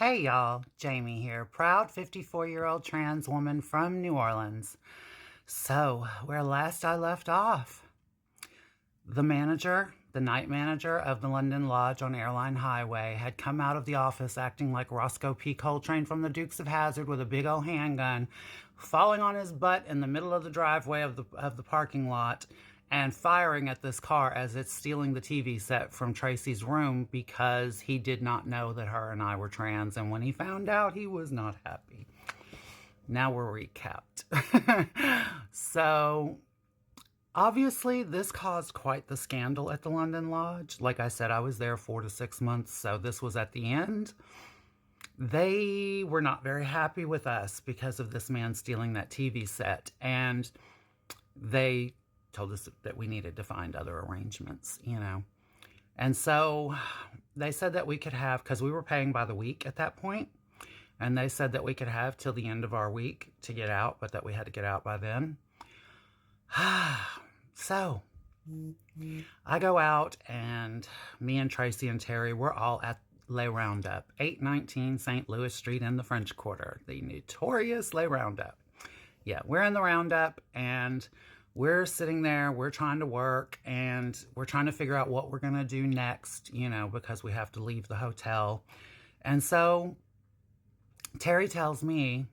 Hey y'all, Jamie here, proud 54-year-old trans woman from New Orleans. So, where last I left off, the night manager of the London Lodge on Airline Highway, had come out of the office acting like Roscoe P. Coltrane from the Dukes of Hazzard with a big old handgun, falling on his butt in the middle of the driveway of the parking lot, and firing at this car as it's stealing the TV set from Tracy's room because he did not know that her and I were trans. And when he found out, he was not happy. Now we're recapped. So, obviously, this caused quite the scandal at the London Lodge. Like I said, I was there 4 to 6 months, so this was at the end. They were not very happy with us because of this man stealing that TV set. And they told us that we needed to find other arrangements. And so they said that we could have, because we were paying by the week at that point, and they said that we could have till the end of our week to get out, but that we had to get out by then. So I go out, and me and Tracy and Terry, we're all at Les Roundup, 819 St. Louis Street in the French Quarter, the notorious Les Roundup. Yeah, we're in the Roundup, and we're sitting there, we're trying to work, and we're trying to figure out what we're going to do next, because we have to leave the hotel. And so Terry tells me,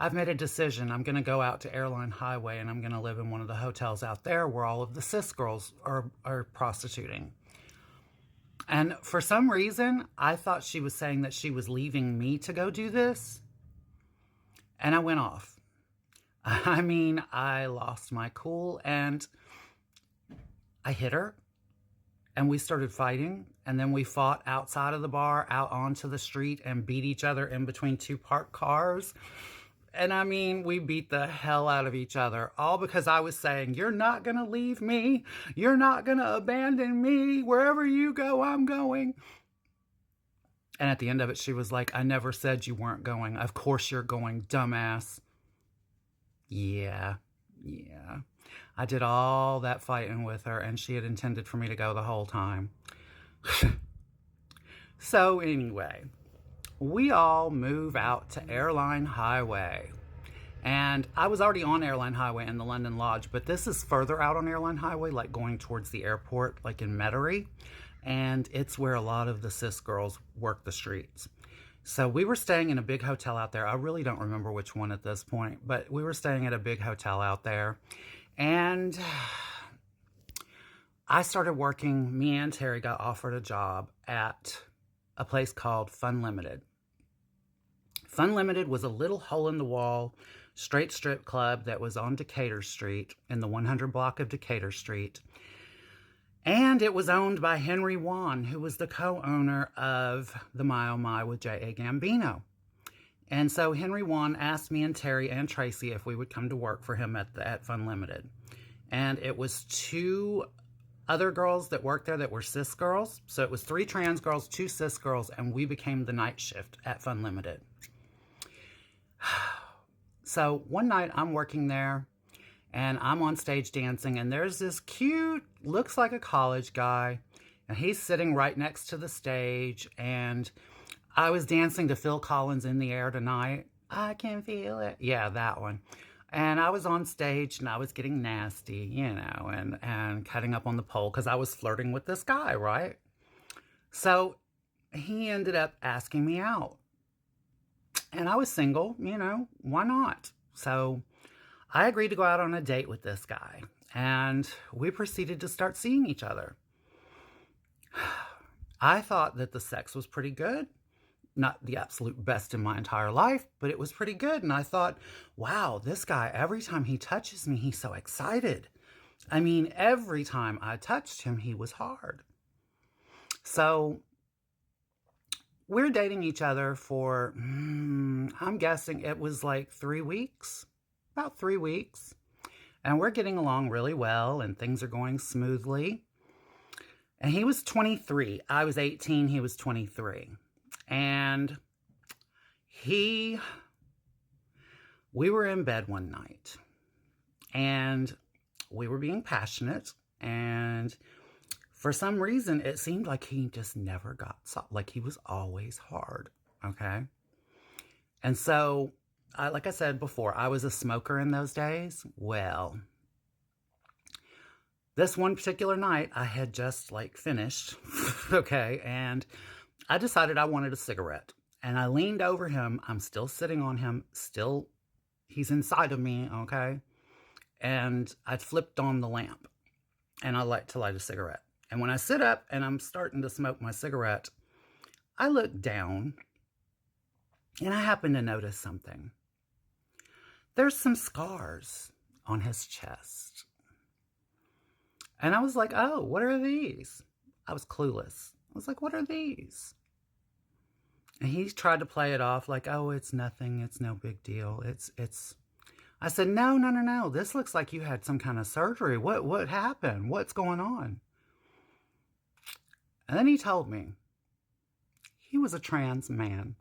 I've made a decision. I'm going to go out to Airline Highway, and I'm going to live in one of the hotels out there where all of the cis girls are prostituting. And for some reason, I thought she was saying that she was leaving me to go do this. And I went off. I mean, I lost my cool, and I hit her, and we started fighting, and then we fought outside of the bar, out onto the street, and beat each other in between two parked cars. And I mean, we beat the hell out of each other, all because I was saying, you're not going to leave me. You're not going to abandon me. Wherever you go, I'm going. And at the end of it, she was like, I never said you weren't going. Of course you're going, dumbass. Yeah. I did all that fighting with her, and she had intended for me to go the whole time. So anyway, we all move out to Airline Highway. And I was already on Airline Highway in the London Lodge, but this is further out on Airline Highway, like going towards the airport, like in Metairie. And it's where a lot of the cis girls work the streets. So we were staying in a big hotel out there. I really don't remember which one at this point, but we were staying at a big hotel out there. And I started working. Me and Terry got offered a job at a place called Fun Limited. Fun Limited was a little hole-in-the-wall straight strip club that was on Decatur Street, in the 100 block of Decatur Street. And it was owned by Henry Wan, who was the co-owner of the My Oh My with J.A. Gambino. And so Henry Wan asked me and Terry and Tracy if we would come to work for him at Fun Limited. And it was 2 other girls that worked there that were cis girls. So it was 3 trans girls, 2 cis girls, and we became the night shift at Fun Limited. So one night I'm working there, and I'm on stage dancing, and there's this cute, looks like a college guy, and he's sitting right next to the stage, and I was dancing to Phil Collins' In the Air Tonight. I can feel it. Yeah, that one. And I was on stage, and I was getting nasty, and cutting up on the pole, because I was flirting with this guy, right? So he ended up asking me out. And I was single, why not? So I agreed to go out on a date with this guy, and we proceeded to start seeing each other. I thought that the sex was pretty good. Not the absolute best in my entire life, but it was pretty good. And I thought, wow, this guy, every time he touches me, he's so excited. I mean, every time I touched him, he was hard. So we're dating each other for, I'm guessing it was like 3 weeks. About 3 weeks, and we're getting along really well, and things are going smoothly. And he was 23. I was 18. He was 23. And we were in bed one night, and we were being passionate, and for some reason, it seemed like he just never got soft, like he was always hard. okay? And so, like I said before, I was a smoker in those days. Well, this one particular night, I had just like finished, okay, and I decided I wanted a cigarette. And I leaned over him. I'm still sitting on him, still, he's inside of me, okay? And I flipped on the lamp and I like to light a cigarette. And when I sit up and I'm starting to smoke my cigarette, I look down and I happen to notice something. There's some scars on his chest. And I was like, oh, what are these? I was clueless. I was like, what are these? And he tried to play it off like, oh, it's nothing. It's no big deal. It's. I said, no. This looks like you had some kind of surgery. What happened? What's going on? And then he told me he was a trans man.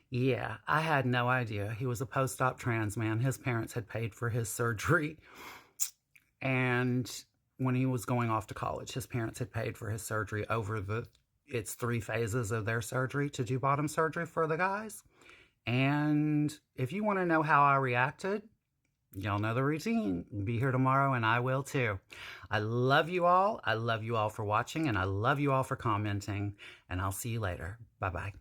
Yeah, I had no idea. He was a post-op trans man. His parents had paid for his surgery. And when he was going off to college, his parents had paid for his surgery over its 3 phases of their surgery to do bottom surgery for the guys. And if you want to know how I reacted, y'all know the routine. Be here tomorrow and I will too. I love you all. I love you all for watching and I love you all for commenting. And I'll see you later. Bye-bye.